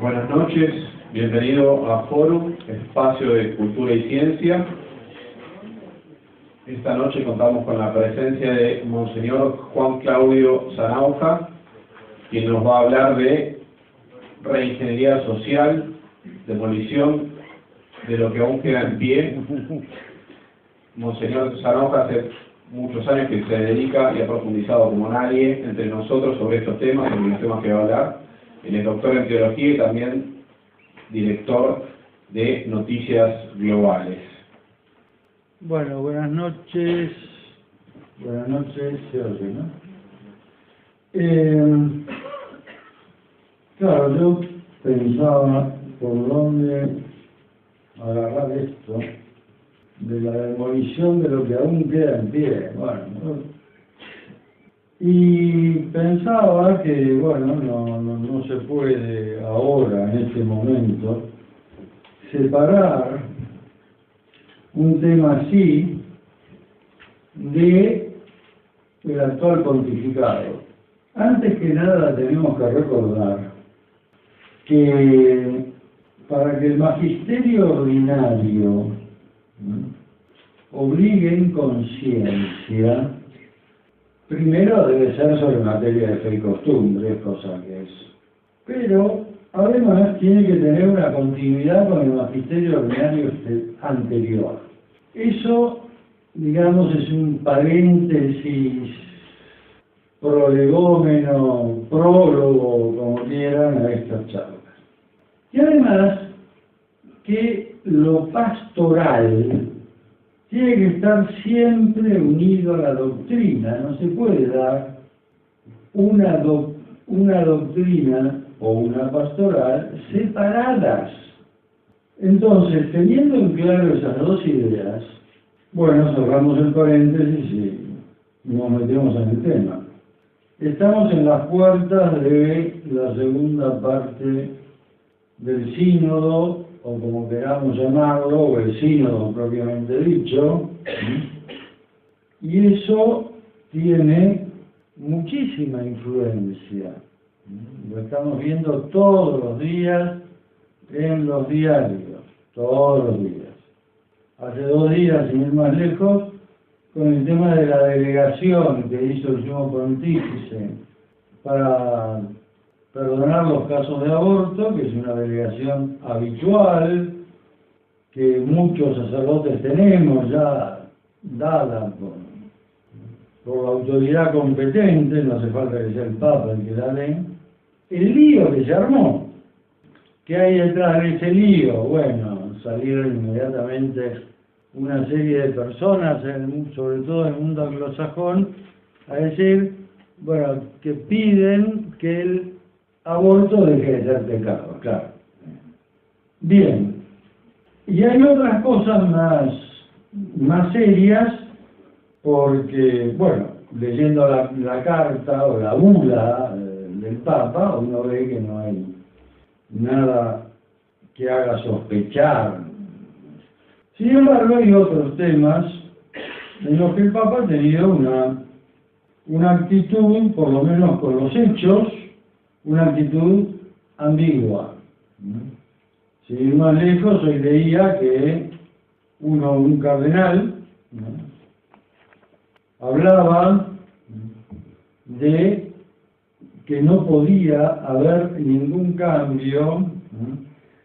Buenas noches, bienvenido a Fórum, espacio de cultura y ciencia. Esta noche contamos con la presencia de Monseñor Juan Claudio Zanauja, quien nos va a hablar de reingeniería social, demolición de lo que aún queda en pie. Monseñor Zanauja hace muchos años que se dedica y ha profundizado como nadie entre nosotros sobre estos temas, sobre los temas que va a hablar. Él es doctor en teología y también director de Noticias Globales. Bueno, buenas noches. Buenas noches, se oye, ¿no? Claro, yo pensaba por dónde agarrar esto de la demolición de lo que aún queda en pie. Bueno, y pensaba que, bueno, no se puede ahora, en este momento, separar un tema así de el actual pontificado. Antes que nada tenemos que recordar que para que el magisterio ordinario obligue en conciencia, primero debe ser sobre materia de fe y costumbre, cosa que es. Pero además tiene que tener una continuidad con el magisterio ordinario anterior. Eso, digamos, es un paréntesis, prolegómeno, prólogo, como quieran, a estas charlas. Y además que lo pastoral tiene que estar siempre unido a la doctrina. No se puede dar una doctrina o una pastoral separadas. Entonces, teniendo en claro esas dos ideas, bueno, cerramos el paréntesis y nos metemos en el tema. Estamos en las puertas de la segunda parte del sínodo, o como queramos llamarlo, o el sínodo propiamente dicho, y eso tiene muchísima influencia. Lo estamos viendo todos los días en los diarios, todos los días. Hace 2 días, sin ir más lejos, con el tema de la delegación que hizo el sumo pontífice para perdonar los casos de aborto, que es una delegación habitual, que muchos sacerdotes tenemos ya dada por la autoridad competente, no hace falta que sea el Papa el que la dé. El lío que se armó, ¿qué hay detrás de ese lío? Bueno, salieron inmediatamente una serie de personas, sobre todo en el mundo anglosajón, a decir, bueno, que piden que el aborto deje de ser pecado, claro. Bien, y hay otras cosas más serias, porque, bueno, leyendo la carta o la bula del Papa, uno ve que no hay nada que haga sospechar. Sin embargo, hay otros temas en los que el Papa ha tenido una actitud, por lo menos con los hechos, una actitud ambigua. Sin ir más lejos, hoy leía que un cardenal hablaba de que no podía haber ningún cambio,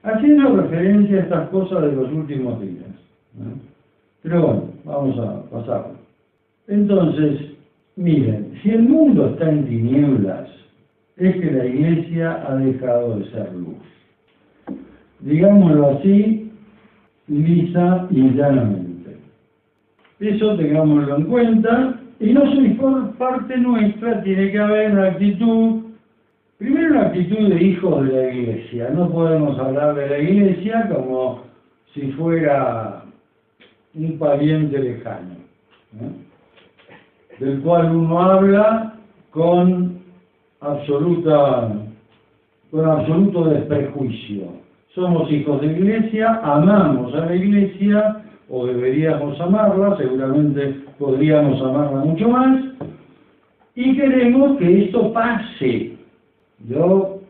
haciendo referencia a estas cosas de los últimos días. Pero bueno, vamos a pasarlo. Entonces, miren, si el mundo está en tinieblas, es que la Iglesia ha dejado de ser luz. Digámoslo así, lisa y llanamente. Eso tengámoslo en cuenta, y no soy por parte nuestra, tiene que haber una actitud, primero una actitud de hijos de la Iglesia. No podemos hablar de la Iglesia como si fuera un pariente lejano, del cual uno habla con absoluto desprejuicio. Somos hijos de la Iglesia, amamos a la Iglesia, o deberíamos amarla, seguramente podríamos amarla mucho más, y queremos que esto pase. Yo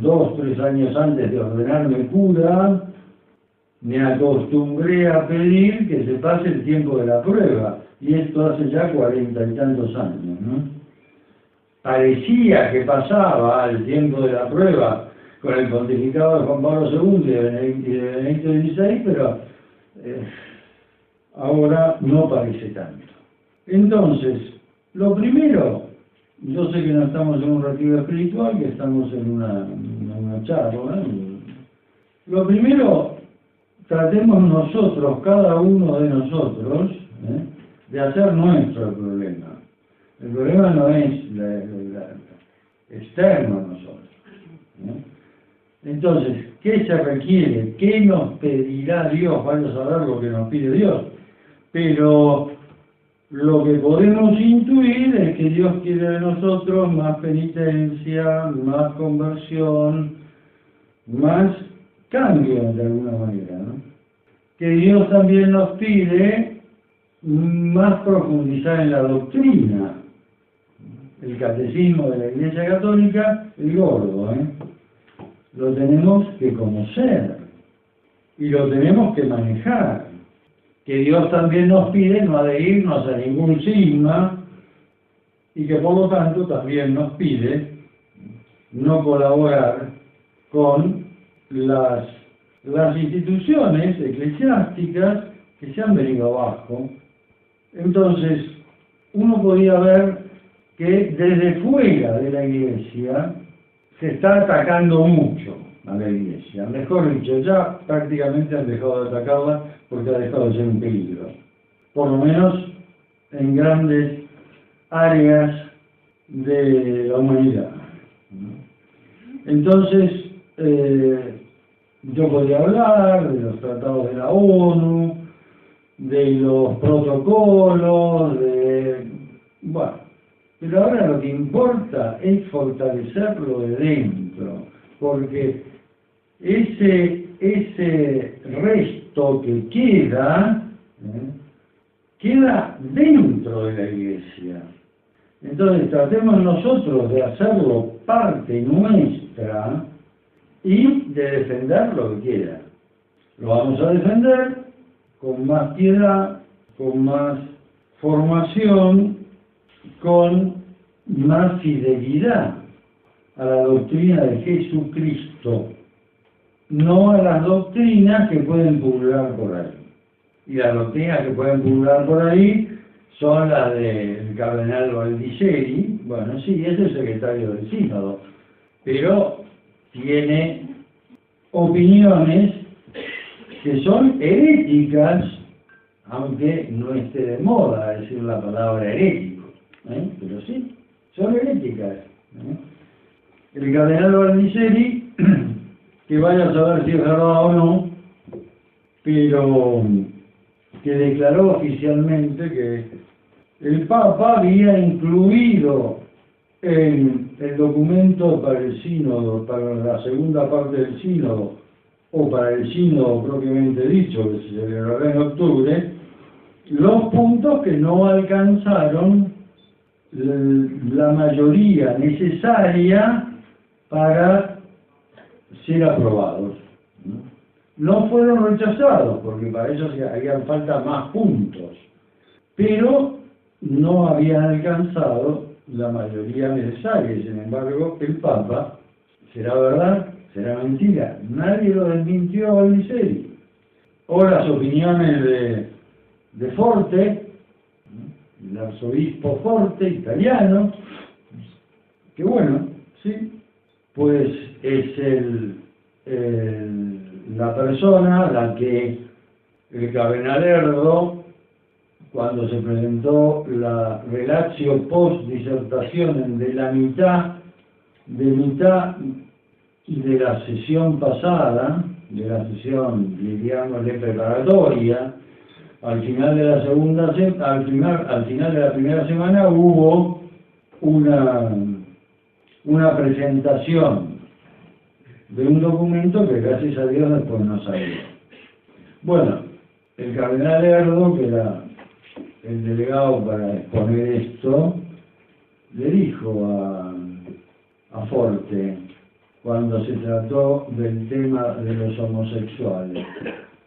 2, 3 años antes de ordenarme cura, me acostumbré a pedir que se pase el tiempo de la prueba, y esto hace ya 40 y tantos años, ¿no? Parecía que pasaba el tiempo de la prueba con el pontificado de Juan Pablo II y de Benedicto XVI, pero ahora no parece tanto. Entonces, lo primero, yo sé que no estamos en un retiro espiritual, que estamos en una charla, ¿eh? Lo primero, tratemos nosotros, cada uno de nosotros, de hacer nuestro el problema. El problema no es externo a nosotros, ¿eh? Entonces, ¿qué se requiere? ¿Qué nos pedirá Dios? Vaya a saber lo que nos pide Dios. Pero lo que podemos intuir es que Dios quiere de nosotros más penitencia, más conversión, más cambio de alguna manera, ¿no? Que Dios también nos pide más profundizar en la doctrina. El catecismo de la Iglesia Católica, el gordo, lo tenemos que conocer y lo tenemos que manejar. Que Dios también nos pide no adherirnos a ningún sigma y que por lo tanto también nos pide no colaborar con las instituciones eclesiásticas que se han venido abajo. Entonces, uno podía ver que desde fuera de la Iglesia se está atacando mucho a la Iglesia. Mejor dicho, ya prácticamente han dejado de atacarla porque ha dejado de ser un peligro. Por lo menos en grandes áreas de la humanidad. Entonces, yo podría hablar de los tratados de la ONU, de los protocolos, bueno, pero ahora lo que importa es fortalecerlo de dentro, porque ese resto que queda dentro de la Iglesia. Entonces tratemos nosotros de hacerlo parte nuestra y de defender lo que queda. Lo vamos a defender con más piedad, con más formación, con más fidelidad a la doctrina de Jesucristo, no a las doctrinas que pueden pulular por ahí. Y las doctrinas que pueden pulular por ahí son las del cardenal Baldisseri. Bueno, sí, es el secretario del sínodo, pero tiene opiniones que son heréticas, aunque no esté de moda decir la palabra herético, pero sí, son heréticas. El cardenal Baldisseri, que vaya a saber si es verdad o no, pero que declaró oficialmente que el Papa había incluido en el documento para el sínodo, para la segunda parte del sínodo, o para el sínodo propiamente dicho, que se celebrará en octubre, los puntos que no alcanzaron la mayoría necesaria para ser aprobados. No fueron rechazados, porque para ellos harían falta más puntos, pero no habían alcanzado la mayoría necesaria. Sin embargo, el Papa, ¿será verdad? ¿Será mentira? Nadie lo desmintió a Baldisseri. O las opiniones de Forte, el arzobispo Forte, italiano, que bueno, sí, pues es la persona a la que el cardenal Erdo, cuando se presentó la relatio post disertación de la mitad y de la sesión pasada, de la sesión, diríamosle, preparatoria, al final de la primera semana hubo una presentación de un documento que gracias a Dios después no salió. Bueno, el cardenal Erdo, que era el delegado para exponer esto, le dijo a Forte: cuando se trató del tema de los homosexuales.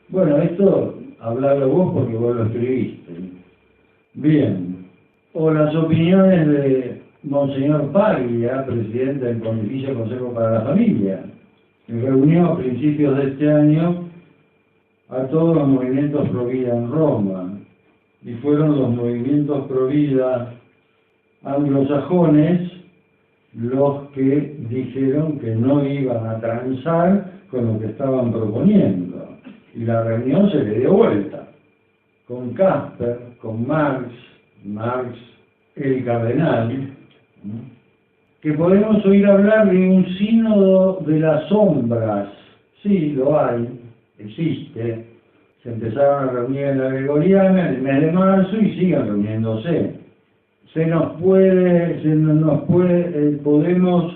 Bueno, esto hablalo vos porque vos lo escribiste. Bien. O las opiniones de Monseñor Paglia, presidente del Pontificio Consejo para la Familia, que reunió a principios de este año a todos los movimientos pro vida en Roma, y fueron los movimientos pro vida anglosajones los que dijeron que no iban a transar con lo que estaban proponiendo. Y la reunión se le dio vuelta, con Casper, con Marx, el cardenal, que podemos oír hablar de un sínodo de las sombras. Sí, lo hay, existe. Se empezaron a reunir en la Gregoriana en el mes de marzo y siguen reuniéndose. Podemos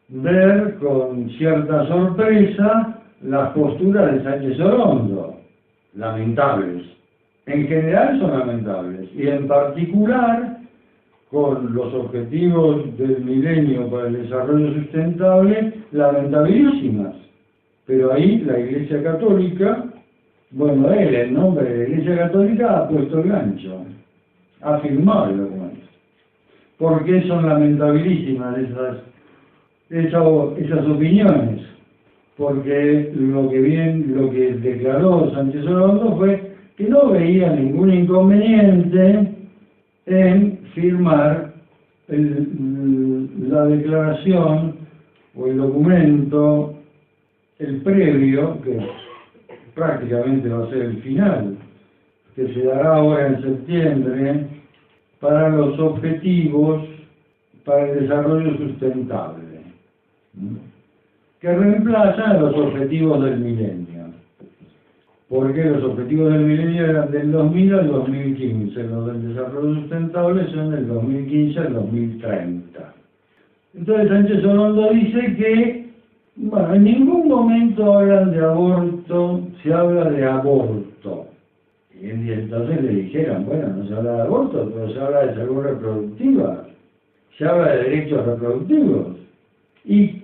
ver con cierta sorpresa las posturas de Sánchez Orondo, lamentables. En general son lamentables, y en particular con los objetivos del milenio para el desarrollo sustentable, lamentabilísimas. Pero ahí la Iglesia Católica, bueno, él, en nombre de la Iglesia Católica, ha puesto el gancho, ha firmado el documento. ¿Por qué son lamentabilísimas esas opiniones? Porque lo que declaró Sánchez Orondo fue que no veía ningún inconveniente en firmar la declaración o el documento, el previo, que prácticamente va a ser el final, que se dará ahora en septiembre, para los objetivos para el desarrollo sustentable, que reemplazan a los objetivos del milenio. Porque los objetivos del milenio eran del 2000 al 2015, los del desarrollo sustentable son del 2015 al 2030. Entonces Sánchez Orondo dice que, bueno, en ningún momento hablan de aborto, se habla de aborto. Y entonces le dijeron, bueno, no se habla de aborto, pero se habla de salud reproductiva, se habla de derechos reproductivos. Y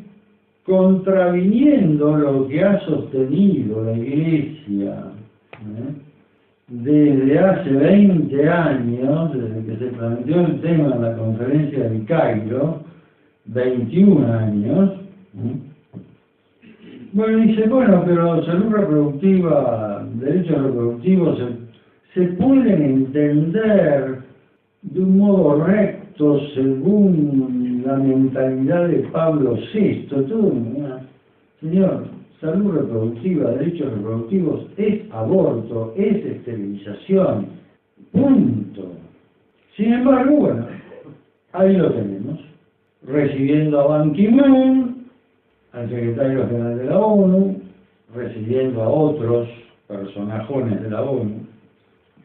contraviniendo lo que ha sostenido la Iglesia desde hace 20 años, desde que se planteó el tema en la conferencia del Cairo, 21 años, bueno, dice, bueno, pero salud reproductiva, derechos reproductivos se pueden entender de un modo recto según la mentalidad de Pablo VI. Señor, salud reproductiva, derechos reproductivos es aborto, es esterilización, punto. Sin embargo, bueno, ahí lo tenemos, recibiendo a Ban Ki-moon, al secretario general de la ONU, recibiendo a otros personajes de la ONU,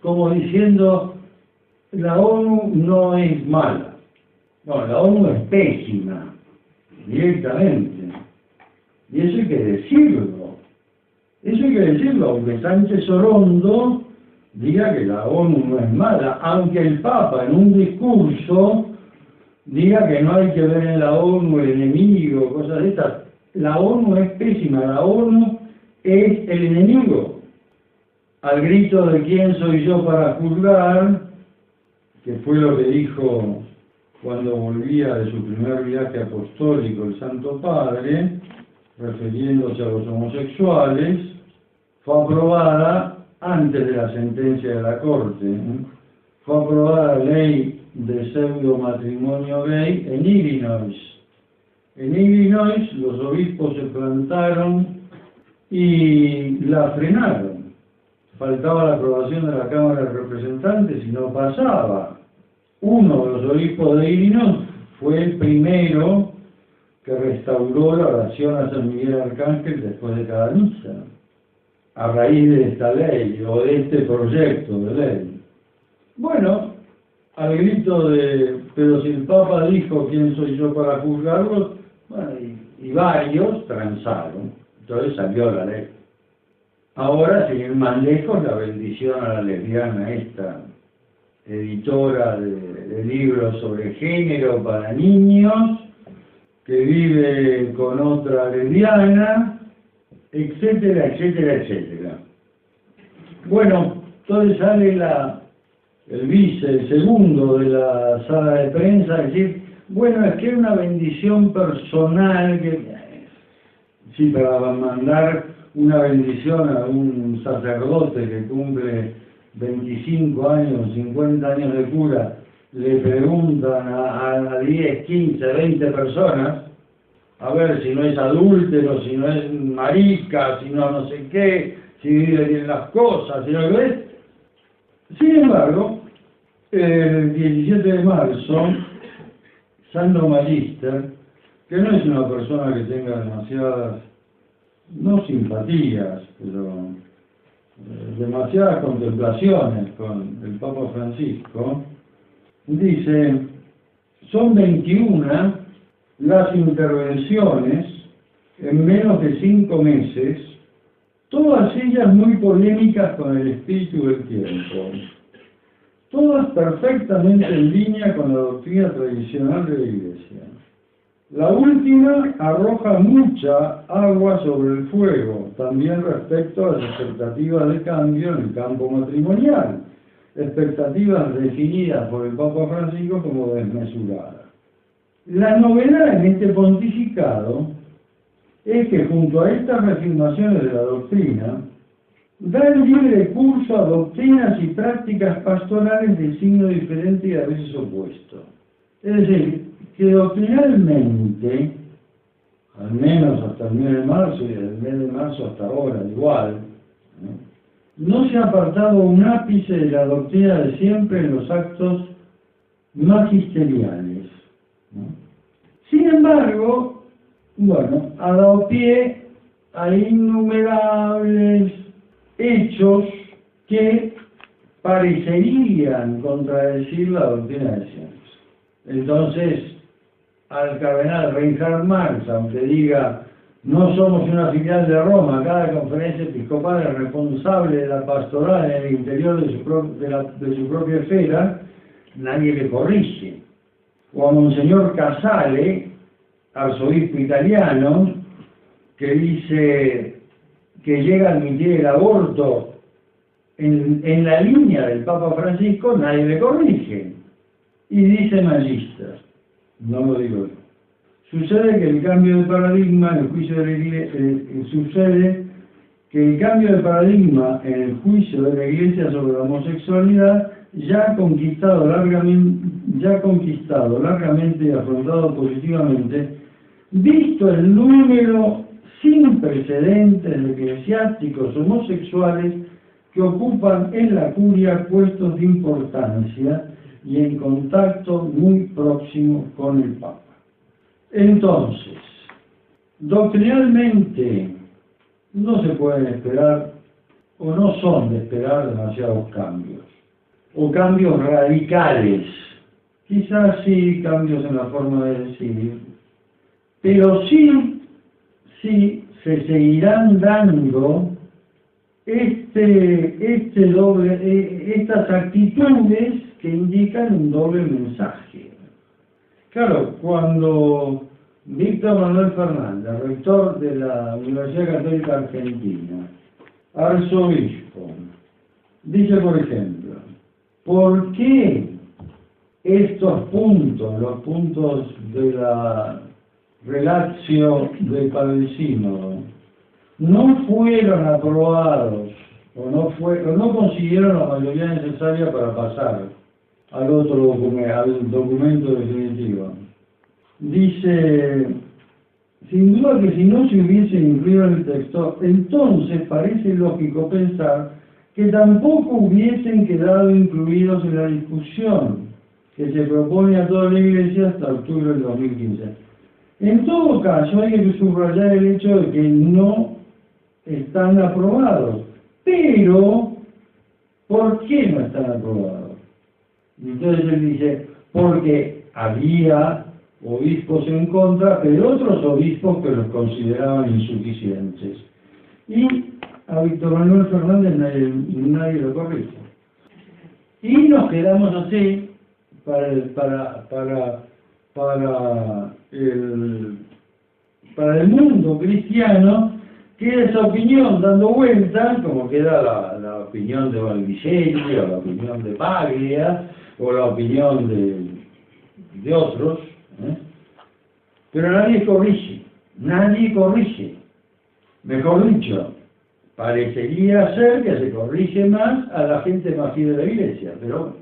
como diciendo, la ONU no es mala. No, la ONU es pésima, directamente. Y eso hay que decirlo. Eso hay que decirlo, aunque Sánchez Orondo diga que la ONU no es mala, aunque el Papa en un discurso diga que no hay que ver en la ONU el enemigo, cosas de estas. La ONU es pésima, la ONU es el enemigo. Al grito de quién soy yo para juzgar, que fue lo que dijo cuando volvía de su primer viaje apostólico el Santo Padre, refiriéndose a los homosexuales, fue aprobada antes de la sentencia de la Corte, fue aprobada la ley de pseudo matrimonio gay en Illinois. En Illinois los obispos se plantaron y la frenaron. Faltaba la aprobación de la Cámara de Representantes y no pasaba. Uno de los obispos de Illinois fue el primero que restauró la oración a San Miguel Arcángel después de cada misa, a raíz de esta ley o de este proyecto de ley. Bueno, al grito de, pero si el Papa dijo quién soy yo para juzgarlos, bueno, y varios transaron, entonces salió la ley. Ahora, sin ir más lejos, la bendición a la lesbiana esta, editora de libros sobre género para niños, que vive con otra lesbiana, etcétera, etcétera, etcétera. Bueno, entonces sale el segundo de la sala de prensa a decir, bueno, es que es una bendición personal, sí, para mandar una bendición a un sacerdote que cumple 25 años, 50 años de cura, le preguntan a 10, 15, 20 personas, a ver si no es adúltero, si no es marica, si no sé qué, si vive bien las cosas, si no lo es. Sin embargo, el 17 de marzo, Sandro Magister, que no es una persona que tenga demasiadas, no simpatías, pero demasiadas contemplaciones con el Papa Francisco, dice, son 21 las intervenciones en menos de 5 meses, todas ellas muy polémicas con el espíritu del tiempo, todas perfectamente en línea con la doctrina tradicional de la Iglesia. La última arroja mucha agua sobre el fuego, también respecto a las expectativas de cambio en el campo matrimonial, expectativas definidas por el Papa Francisco como desmesuradas. La novedad en este pontificado es que junto a estas reafirmaciones de la doctrina, da el libre curso a doctrinas y prácticas pastorales de signo diferente y a veces opuesto. Es decir, que doctrinalmente, al menos hasta el mes de marzo y del mes de marzo hasta ahora igual, no se ha apartado un ápice de la doctrina de siempre en los actos magisteriales. Sin embargo, bueno, ha dado pie a innumerables hechos que parecerían contradecir la doctrina de siempre. Entonces, al cardenal Reinhard Marx, aunque diga no somos una filial de Roma, cada conferencia episcopal es responsable de la pastoral en el interior de su propia esfera, nadie le corrige. O a Monseñor Casale, arzobispo italiano, que dice que llega a admitir el aborto en la línea del Papa Francisco, nadie le corrige. Y dice Magister, no lo digo yo. Sucede que el cambio de paradigma en el juicio de la Iglesia, en el juicio de la Iglesia sobre la homosexualidad ya ha conquistado largamente y afrontado positivamente, visto el número sin precedentes de eclesiásticos homosexuales que ocupan en la curia puestos de importancia y en contacto muy próximo con el Papa. Entonces, doctrinalmente no se pueden esperar, o no son de esperar demasiados cambios, o cambios radicales, quizás sí cambios en la forma de decir, pero sí se seguirán dando estas actitudes que indican un doble mensaje. Claro, cuando Víctor Manuel Fernández, rector de la Universidad Católica Argentina, arzobispo, dice, por ejemplo, ¿por qué estos puntos, los puntos de la relatio de Padre Sínodo, no fueron aprobados o no consiguieron la mayoría necesaria para pasar al documento definitivo? Dice, sin duda que si no se hubiese incluido en el texto, entonces parece lógico pensar que tampoco hubiesen quedado incluidos en la discusión que se propone a toda la Iglesia hasta octubre del 2015. En todo caso, hay que subrayar el hecho de que no están aprobados. Pero, ¿por qué no están aprobados? Y entonces él dice, porque había obispos en contra, pero otros obispos que los consideraban insuficientes. Y a Víctor Manuel Fernández nadie lo corrige. Y nos quedamos así para el del mundo cristiano, queda esa opinión dando vuelta, como queda la opinión de Valdicelli, o la opinión de Paglia, o la opinión de otros, pero nadie corrige, mejor dicho, parecería ser que se corrige más a la gente más fiel de la Iglesia, pero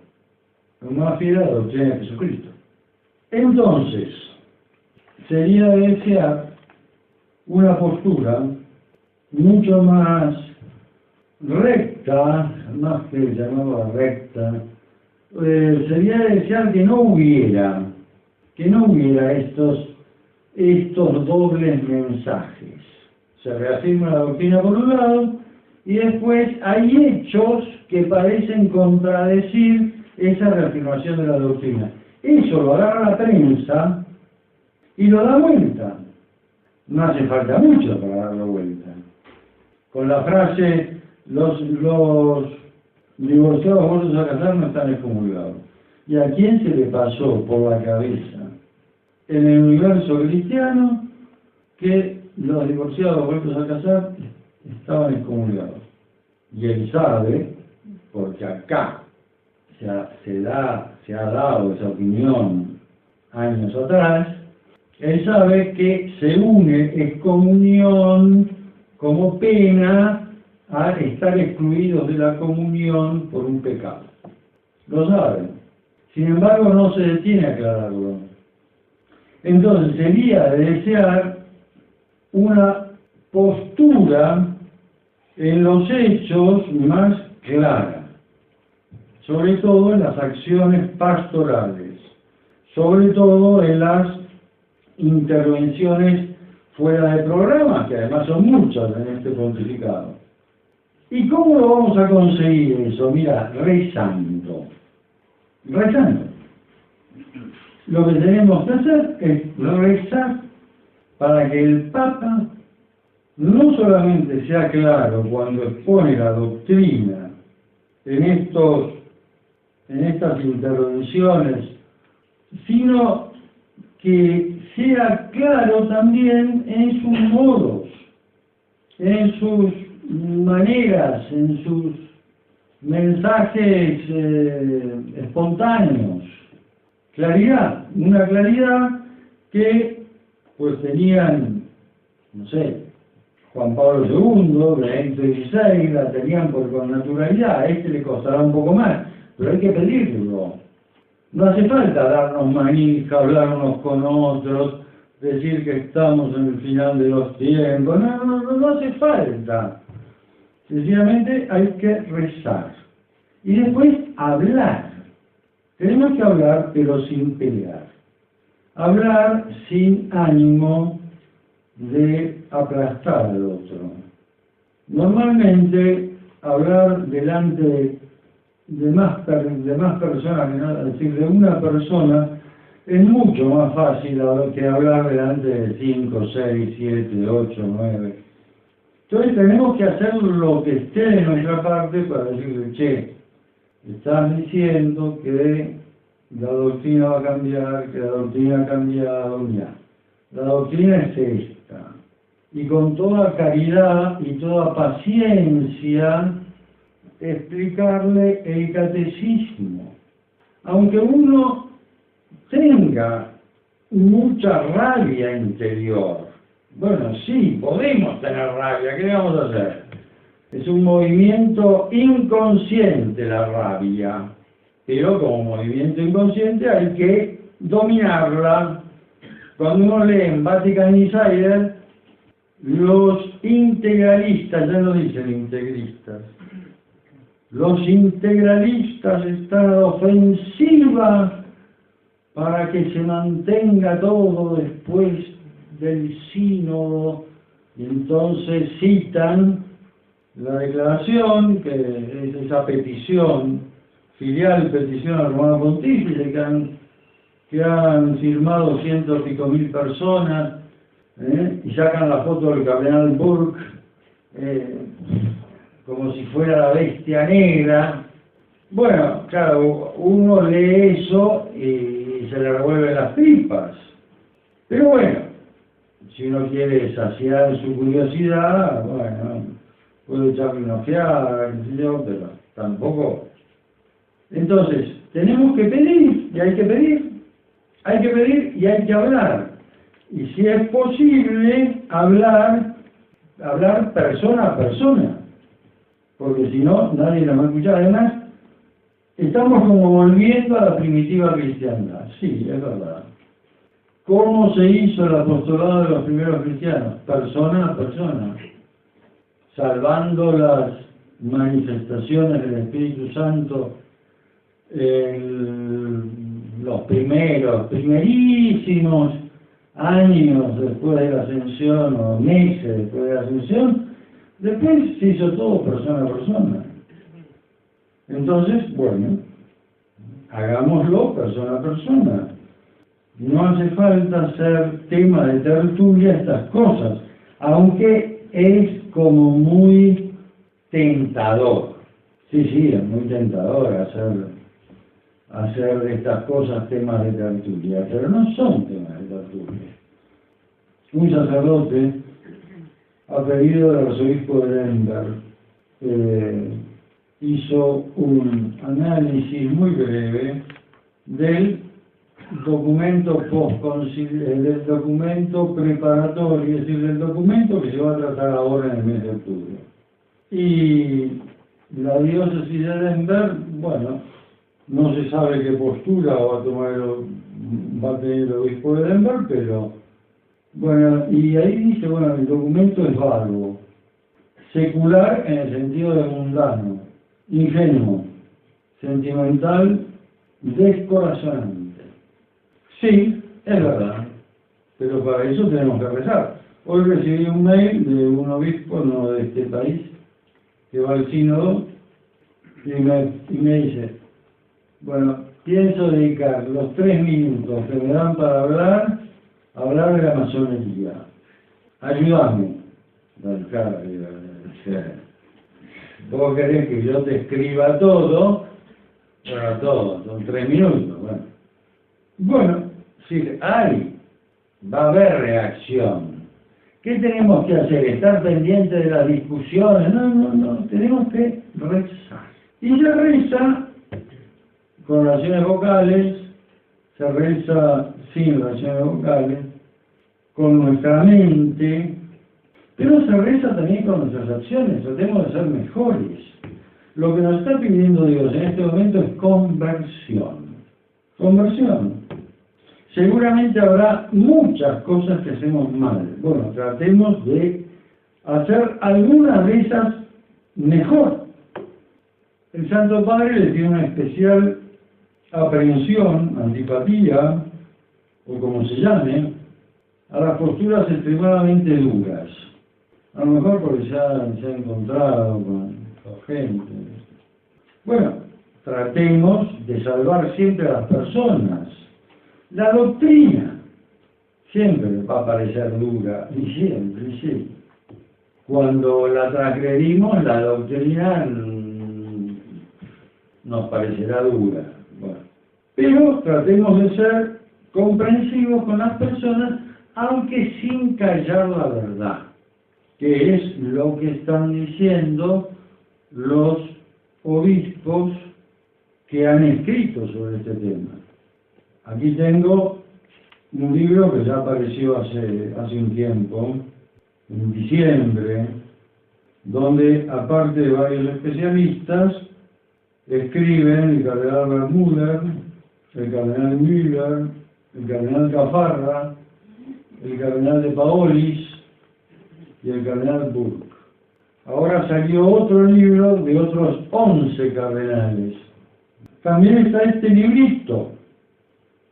más fiel a la doctrina de Jesucristo. Entonces, sería desear una postura mucho más recta, más que llamarla recta, sería desear que no hubiera estos dobles mensajes. Se reafirma la doctrina por un lado, y después hay hechos que parecen contradecir esa reafirmación de la doctrina. Eso lo agarra la prensa y lo da vuelta. No hace falta mucho para darlo vuelta. Con la frase, los divorciados vueltos a casar no están excomulgados. ¿Y a quién se le pasó por la cabeza en el universo cristiano que los divorciados vueltos a casar estaban excomulgados? Y él sabe, porque acá se ha dado esa opinión años atrás, él sabe que se une excomunión como pena a estar excluidos de la comunión por un pecado. Lo saben. Sin embargo, no se detiene a aclararlo. Entonces, sería de desear una postura en los hechos más clara, sobre todo en las acciones pastorales, sobre todo en las intervenciones fuera de programa, que además son muchas en este pontificado. ¿Y cómo lo vamos a conseguir eso? Mira, rezando. Lo que tenemos que hacer es rezar para que el Papa no solamente sea claro cuando expone la doctrina en estas intervenciones, sino que sea claro también en sus modos, en sus maneras, en sus mensajes espontáneos. Claridad, una claridad que pues tenían, no sé, Juan Pablo II, Benedicto XVI, la tenían por connaturalidad. A este le costará un poco más, pero hay que pedirlo. No hace falta darnos manija, hablar unos con otros, decir que estamos en el final de los tiempos. No hace falta. Sencillamente hay que rezar. Y después hablar. Tenemos que hablar, pero sin pelear. Hablar sin ánimo de aplastar al otro. Normalmente, hablar delante de más personas, es decir, de una persona, es mucho más fácil que hablar delante de 5, 6, 7, 8, 9. Entonces tenemos que hacer lo que esté de nuestra parte para decirle, che, estás diciendo que la doctrina va a cambiar, que la doctrina ha cambiado, ya. La doctrina es esta. Y con toda caridad y toda paciencia, explicarle el catecismo. Aunque uno tenga mucha rabia interior, bueno, sí, podemos tener rabia, ¿qué vamos a hacer? Es un movimiento inconsciente la rabia, pero como movimiento inconsciente hay que dominarla. Cuando uno lee en Vatican Insider, los integralistas, ya no dicen integristas, los integralistas están a la ofensiva para que se mantenga todo después del sínodo, y entonces citan la declaración, que es esa petición, filial petición al Romano Pontífice, que han firmado 100 y pico mil personas, y sacan la foto del cardenal Burke, como si fuera la bestia negra. Bueno, claro, uno lee eso y se le revuelven las tripas. Pero bueno, si uno quiere saciar su curiosidad, bueno, puede echarle una ojeada, qué sé yo, pero tampoco. Entonces, tenemos que pedir, y hay que pedir. Hay que pedir y hay que hablar. Y si es posible, hablar persona a persona. Porque si no, nadie nos va a escuchar. Además, estamos como volviendo a la primitiva cristiandad. Sí, es verdad. ¿Cómo se hizo el apostolado de los primeros cristianos? Persona a persona. Salvando las manifestaciones del Espíritu Santo los primerísimos años después de la ascensión, o meses después de la ascensión, después se hizo todo persona a persona. Entonces, bueno, hagámoslo persona a persona. No hace falta hacer tema de tertulia estas cosas, aunque es como muy tentador. Sí, es muy tentador hacer de estas cosas temas de tertulia, pero no son temas de tertulia. Un sacerdote, a pedido del arzobispo de Denver, hizo un análisis muy breve del documento del documento preparatorio, es decir, del documento que se va a tratar ahora en el mes de octubre. Y la diócesis de Denver, bueno, no se sabe qué postura va a tener el obispo de Denver, pero bueno, y ahí dice, bueno, el documento es vago, secular en el sentido de mundano, ingenuo, sentimental, descorazonante. Sí, es verdad, pero para eso tenemos que rezar. Hoy recibí un mail de un obispo, no de este país, que va al sínodo, y me dice, bueno, pienso dedicar los 3 minutos que me dan para hablar de la masonería. Ayúdame. Vos querés que yo te escriba todo, bueno, todo, son 3 minutos. Bueno, sí, va a haber reacción. ¿Qué tenemos que hacer? ¿Estar pendientes de las discusiones? No, tenemos que rezar. Y se reza con oraciones vocales, se reza sin oraciones vocales, con nuestra mente, pero se reza también con nuestras acciones, tratemos de ser mejores. Lo que nos está pidiendo Dios en este momento es conversión. Conversión. Seguramente habrá muchas cosas que hacemos mal. Bueno, tratemos de hacer algunas de esas mejor. El Santo Padre le tiene una especial aprehensión, antipatía, o como se llame, a las posturas extremadamente duras. A lo mejor porque se ha encontrado con gente. Bueno, tratemos de salvar siempre a las personas. La doctrina siempre va a parecer dura, y siempre, sí. Cuando la transgredimos, la doctrina nos parecerá dura. Bueno, pero tratemos de ser comprensivos con las personas, aunque sin callar la verdad, que es lo que están diciendo los obispos que han escrito sobre este tema. Aquí tengo un libro que ya apareció hace un tiempo, en diciembre, donde, aparte de varios especialistas, escriben el cardenal Bermuder, el cardenal Müller, el cardenal Cafarra, el cardenal de Paolis y el cardenal Burke. Ahora salió otro libro de otros 11 cardenales. También está este librito.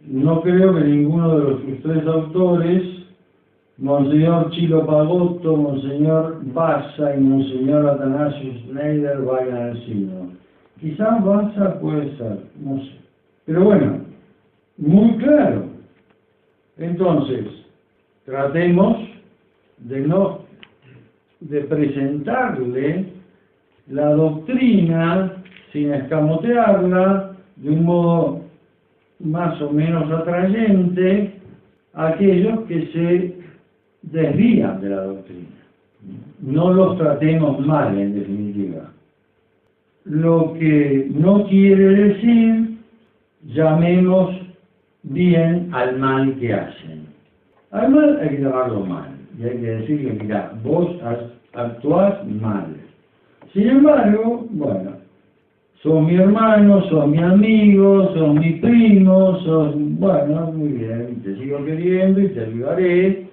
No creo que ninguno de los 3 autores, Monseñor Chilo Pagotto, Monseñor Bassa y Monseñor Atanasio Schneider, vayan al sínodo. Quizás Bassa puede ser, no sé. Pero bueno, muy claro. Entonces, tratemos de presentarle la doctrina sin escamotearla, de un modo más o menos atrayente a aquellos que se desvían de la doctrina. No los tratemos mal, en definitiva. Lo que no quiere decir, llamemos bien al mal que hacen. Al mal hay que llamarlo mal, y hay que decirle, mirá, vos actuás mal. Sin embargo, bueno, sos mi hermano, sos mi amigo, sos mi primo, sos, bueno, muy bien, te sigo queriendo y te ayudaré.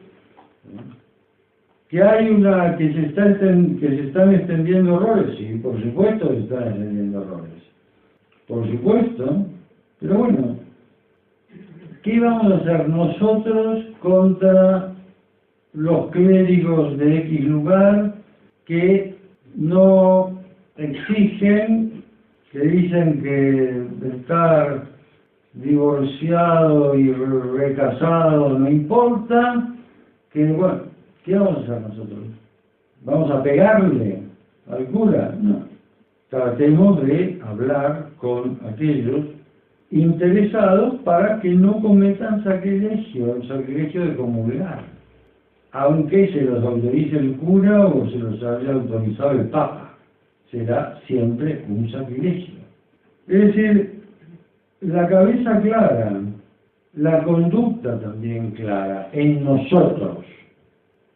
Que se están extendiendo errores, sí, por supuesto que se están extendiendo errores. Por supuesto, pero bueno, ¿qué vamos a hacer nosotros contra los clérigos de X lugar que no exigen, que dicen que estar divorciado y recasado no importa, que bueno, ¿qué vamos a hacer nosotros? ¿Vamos a pegarle al cura? No. Tratemos de hablar con aquellos interesados para que no cometan sacrilegio, el sacrilegio de comulgar, aunque se los autorice el cura o se los haya autorizado el Papa, será siempre un sacrilegio. Es decir, la cabeza clara, la conducta también clara en nosotros,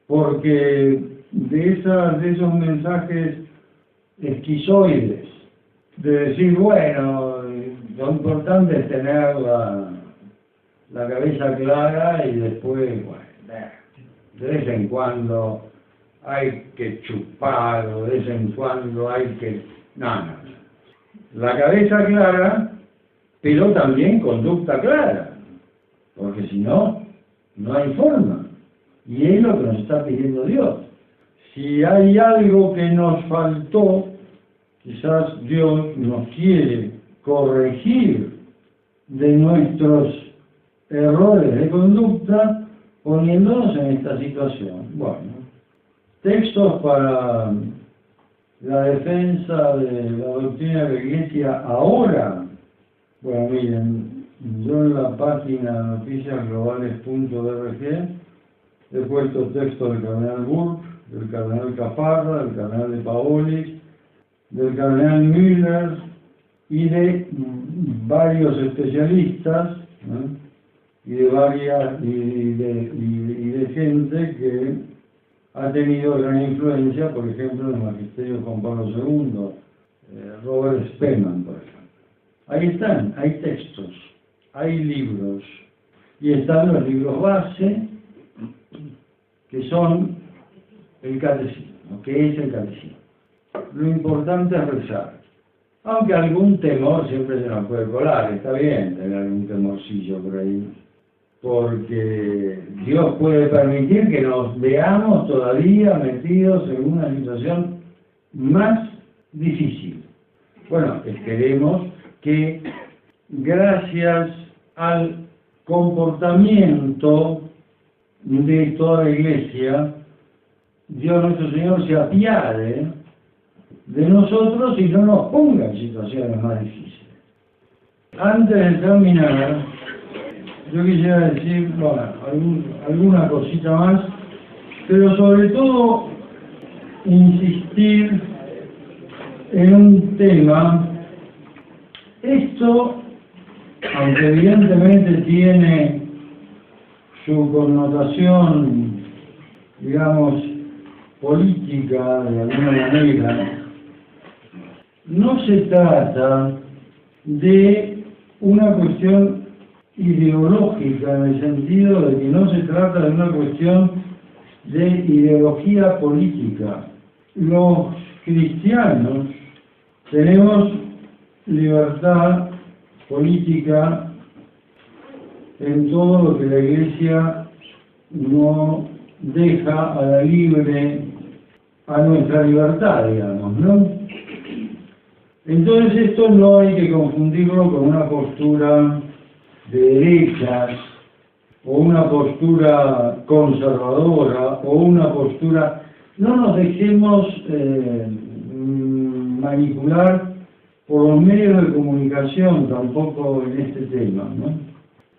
porque de esos mensajes esquizoides, de decir, bueno, lo importante es tener la cabeza clara y después, bueno, de vez en cuando hay que chupar, o de vez en cuando hay que... No. La cabeza clara, pero también conducta clara, porque si no, no hay forma. Y es lo que nos está pidiendo Dios. Si hay algo que nos faltó, quizás Dios nos quiere corregir de nuestros errores de conducta poniéndonos en esta situación. Bueno, textos para la defensa de la doctrina de la Iglesia ahora. Bueno, miren, yo en la página noticiasglobales.org he puesto textos del cardenal Burke, del cardenal Caparra, del cardenal de Paoli, del cardenal Müller y de varios especialistas, ¿no? y de gente que ha tenido gran influencia, por ejemplo, en el magisterio de Juan Pablo II, Robert Spemann, por ejemplo. Ahí están, hay textos, hay libros, y están los libros base, que son el catecismo, que es el catecismo. Lo importante es rezar. Aunque algún temor siempre se nos puede colar, está bien tener algún temorcillo por ahí, porque Dios puede permitir que nos veamos todavía metidos en una situación más difícil. Bueno, esperemos que gracias al comportamiento de toda la Iglesia, Dios nuestro Señor se apiade de nosotros y no nos ponga en situaciones más difíciles. Antes de terminar, yo quisiera decir, bueno, alguna cosita más, pero sobre todo insistir en un tema. Esto, aunque evidentemente tiene su connotación, digamos, política de alguna manera, no se trata de una cuestión ideológica, en el sentido de que no se trata de una cuestión de ideología política. Los cristianos tenemos libertad política en todo lo que la Iglesia no deja a la libre, a nuestra libertad, digamos, ¿no? Entonces esto no hay que confundirlo con una postura de derechas, o una postura conservadora, o una postura... No nos dejemos manipular por los medios de comunicación tampoco en este tema, ¿no?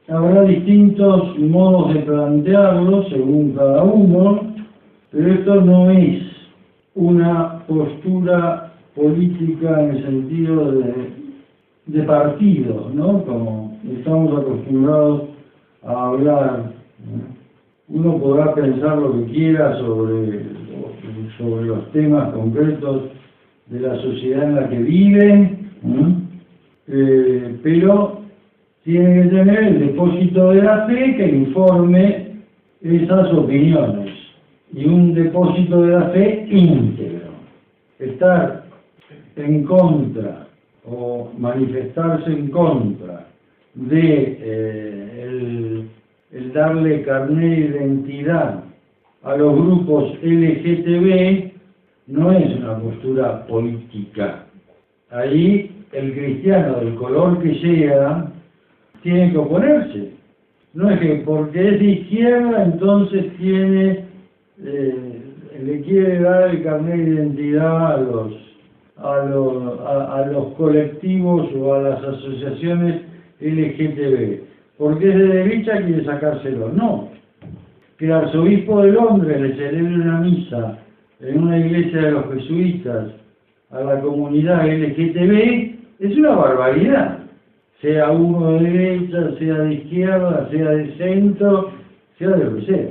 habrá distintos modos de plantearlo según cada uno, pero esto no es una postura política en el sentido de partido, ¿no? Como estamos acostumbrados a hablar, ¿no? Uno podrá pensar lo que quiera sobre los temas concretos de la sociedad en la que vive, pero tiene que tener el depósito de la fe que informe esas opiniones, y un depósito de la fe íntegro. Estar en contra o manifestarse en contra de el darle carné de identidad a los grupos LGTB no es una postura política. Ahí el cristiano del color que sea tiene que oponerse. No es que porque es de izquierda entonces le quiere dar el carnet de identidad a los colectivos o a las asociaciones LGTB. Porque es de derecha quiere sacárselo. No. Que el arzobispo de Londres le celebre una misa en una iglesia de los jesuitas a la comunidad LGTB es una barbaridad. Sea uno de derecha, sea de izquierda, sea de centro, sea de lo que sea.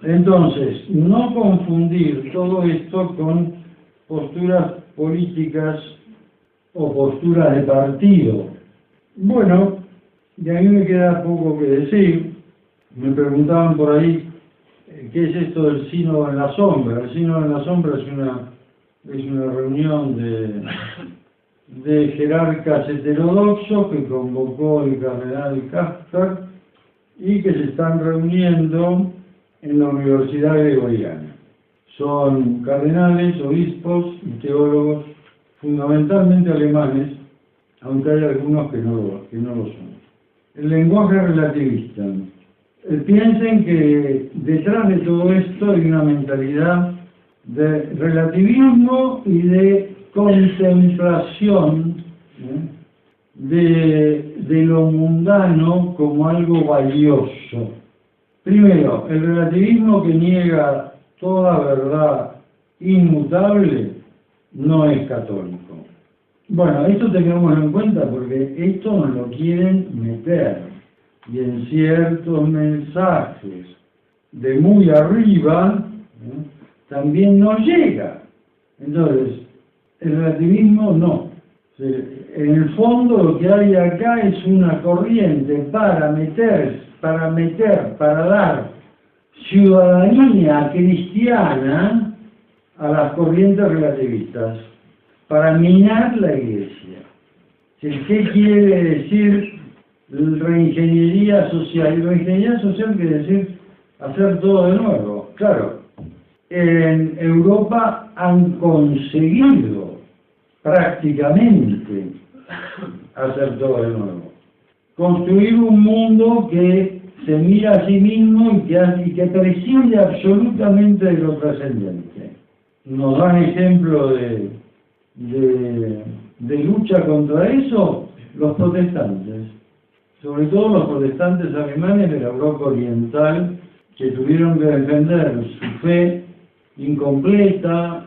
Entonces, no confundir todo esto con posturas políticas o posturas de partido. Bueno, y a mí me queda poco que decir. Me preguntaban por ahí, ¿qué es esto del sínodo en la sombra? El sínodo en la sombra es una reunión de jerarcas heterodoxos que convocó el cardenal Kasper y que se están reuniendo en la Universidad Gregoriana. Son cardenales, obispos y teólogos, fundamentalmente alemanes, aunque hay algunos que no lo son. El lenguaje relativista. Piensen que detrás de todo esto hay una mentalidad de relativismo y de contemplación de lo mundano como algo valioso. Primero, el relativismo que niega toda verdad inmutable no es católico. Bueno, esto tengámoslo en cuenta porque esto nos lo quieren meter. Y en ciertos mensajes de muy arriba también nos llega. Entonces, el relativismo no. En el fondo lo que hay acá es una corriente para dar ciudadanía cristiana a las corrientes relativistas, para minar la Iglesia. ¿Qué quiere decir reingeniería social? Reingeniería social quiere decir hacer todo de nuevo. Claro, en Europa han conseguido prácticamente hacer todo de nuevo. Construir un mundo que se mira a sí mismo y que prescinde absolutamente de lo trascendente. Nos dan ejemplo de lucha contra eso los protestantes, sobre todo los protestantes alemanes de la Europa Oriental, que tuvieron que defender su fe incompleta,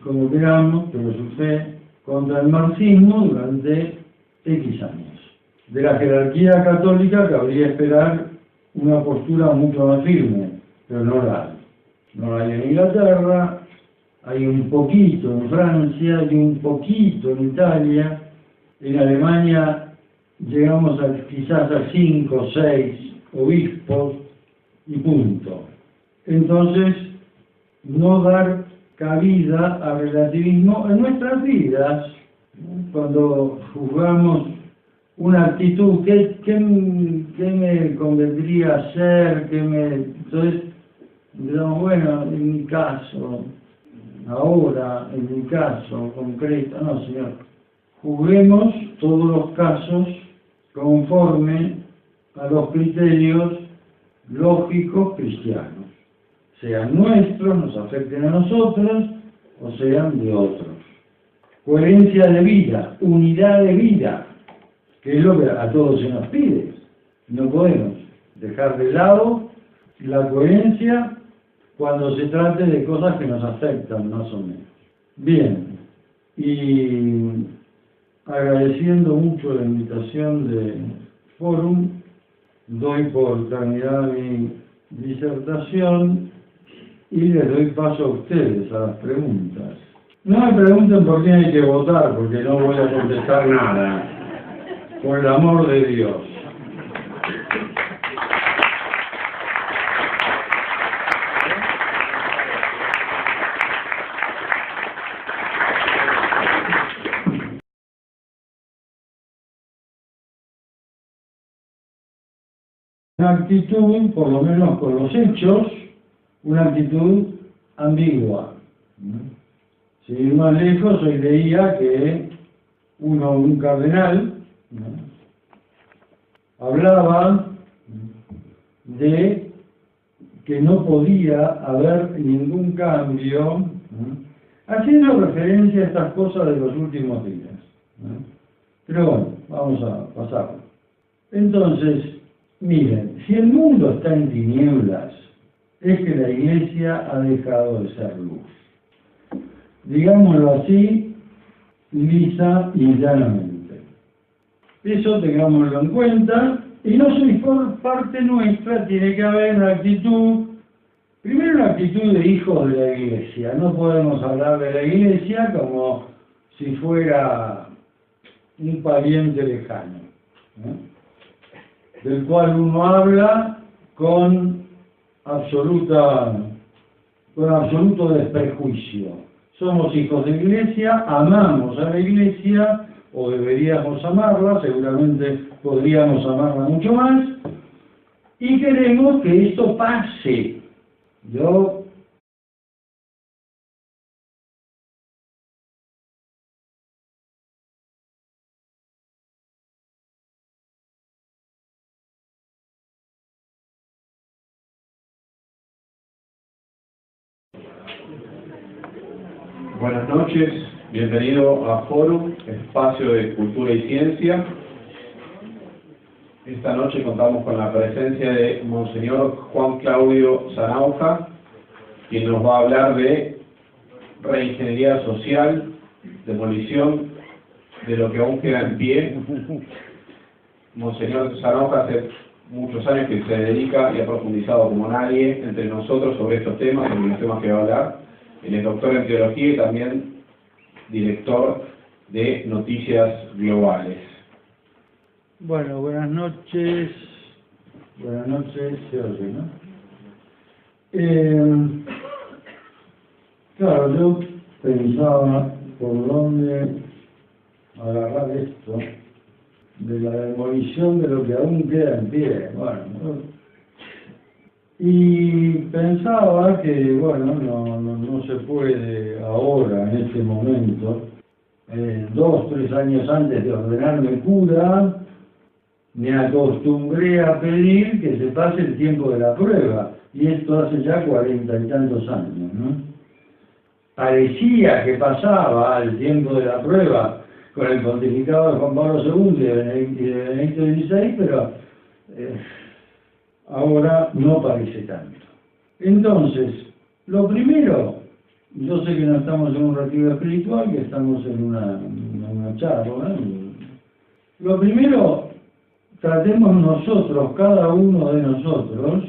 como queramos, pero su fe contra el marxismo durante X años. De la jerarquía católica cabría esperar una postura mucho más firme, pero no la hay. No la hay en Inglaterra, hay un poquito en Francia, hay un poquito en Italia, en Alemania llegamos quizás a 5 o 6 obispos y punto. Entonces, no dar cabida al relativismo en nuestras vidas. Cuando juzgamos una actitud, ¿qué me convendría hacer? Entonces, digamos, bueno, en mi caso, ahora, en mi caso concreto, no, señor, juzguemos todos los casos conforme a los criterios lógicos cristianos, sean nuestros, nos afecten a nosotros, o sean de otros. Coherencia de vida, unidad de vida, que es lo que a todos se nos pide. No podemos dejar de lado la coherencia cuando se trate de cosas que nos afectan, más o menos. Bien, y agradeciendo mucho la invitación de Fórum, doy por terminada mi disertación y les doy paso a ustedes, a las preguntas. No me pregunten por quién hay que votar, porque no voy a contestar nada, por el amor de Dios. Una actitud, por lo menos con los hechos, una actitud ambigua. Sin ir más lejos, hoy leía que un cardenal, hablaba de que no podía haber ningún cambio, haciendo referencia a estas cosas de los últimos días. Pero bueno, vamos a pasarlo. Entonces, miren, si el mundo está en tinieblas, es que la Iglesia ha dejado de ser luz. Digámoslo así, lisa y llanamente. Eso tengámoslo en cuenta, y no soy por parte nuestra, tiene que haber una actitud, primero una actitud de hijos de la Iglesia. No podemos hablar de la Iglesia como si fuera un pariente lejano, del cual uno habla con absoluto desprejuicio. Somos hijos de la Iglesia, amamos a la Iglesia, o deberíamos amarla, seguramente podríamos amarla mucho más, y queremos que esto pase. Buenas noches, bienvenido a Fórum, espacio de cultura y ciencia. Esta noche contamos con la presencia de Monseñor Juan Claudio Sanauja, quien nos va a hablar de reingeniería social, demolición de lo que aún queda en pie. Monseñor Sanauja hace muchos años que se dedica y ha profundizado como nadie entre nosotros sobre estos temas, sobre los temas que va a hablar. Él es doctor en teología y también director de Noticias Globales. Bueno, buenas noches. Buenas noches, se oye, ¿no? Claro, yo pensaba por dónde agarrar esto de la demolición de lo que aún queda en pie. Bueno, y pensaba que, bueno, no se puede ahora, en este momento, 2, 3 años antes de ordenarme cura, me acostumbré a pedir que se pase el tiempo de la prueba, y esto hace ya 40 y tantos años, ¿no? Parecía que pasaba el tiempo de la prueba con el pontificado de Juan Pablo II y de Benedicto XVI, pero ahora no parece tanto. Entonces, lo primero, yo sé que no estamos en un retiro espiritual, que estamos en una charla, lo primero, tratemos nosotros, cada uno de nosotros,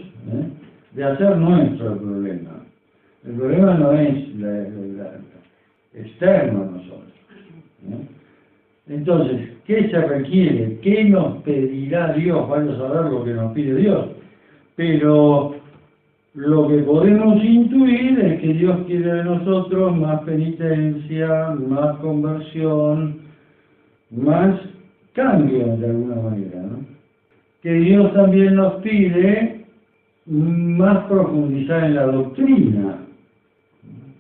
de hacer nuestro problema. El problema no es externo a nosotros. Entonces, ¿qué se requiere? ¿Qué nos pedirá Dios? Vaya a saber lo que nos pide Dios. Pero lo que podemos intuir es que Dios quiere de nosotros más penitencia, más conversión, más cambio de alguna manera, ¿no? Que Dios también nos pide más profundizar en la doctrina.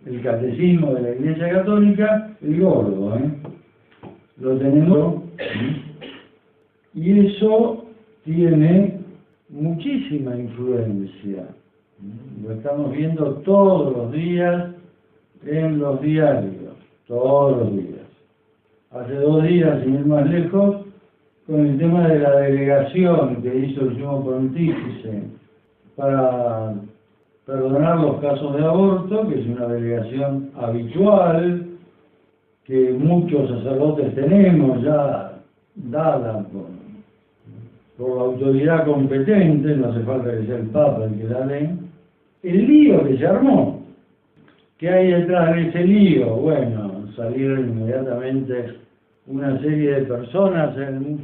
El catecismo de la Iglesia Católica, el gordo, lo tenemos, y eso tiene muchísima influencia. Lo estamos viendo todos los días en los diarios, todos los días. Hace 2 días, sin ir más lejos, con el tema de la delegación que hizo el sumo pontífice para perdonar los casos de aborto, que es una delegación habitual, que muchos sacerdotes tenemos ya dada por la autoridad competente, no hace falta que sea el Papa el que la dé. El lío que se armó, ¿qué hay detrás de ese lío? Bueno, salieron inmediatamente una serie de personas,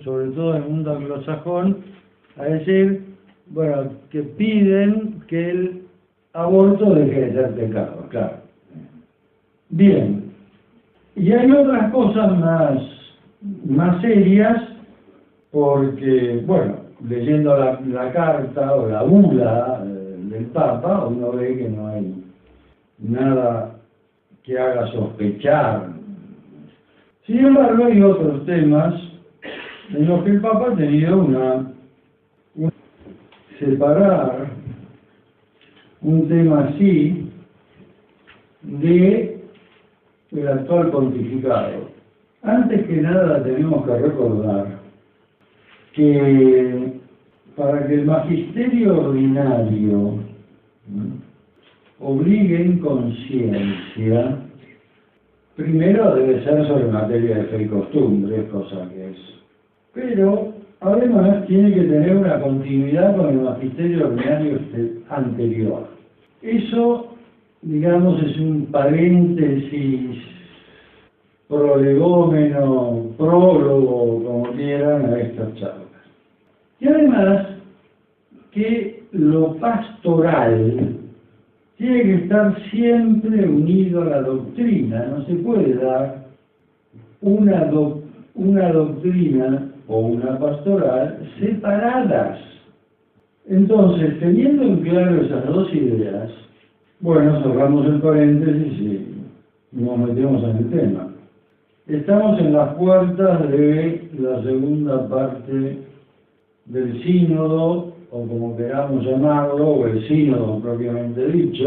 sobre todo en el mundo anglosajón, a decir, bueno, que piden que el aborto deje de ser pecado, claro. Bien, y hay otras cosas más serias, porque, bueno, leyendo la carta o la bula del Papa, uno ve que no hay nada que haga sospechar. Sin embargo, hay otros temas en los que el Papa ha tenido separar un tema así del actual pontificado. Antes que nada tenemos que recordar que para que el magisterio ordinario obligue en conciencia, primero debe ser sobre materia de fe y costumbres, cosa que es. Pero además tiene que tener una continuidad con el magisterio ordinario anterior. Eso, digamos, es un paréntesis, prolegómeno, prólogo, como quieran, a estas charlas. Y además que lo pastoral tiene que estar siempre unido a la doctrina. No se puede dar una doctrina o una pastoral separadas. Entonces, teniendo en claro esas dos ideas, bueno, cerramos el paréntesis y nos metemos en el tema. Estamos en las puertas de la segunda parte del sínodo, o como queramos llamarlo, o el sínodo propiamente dicho.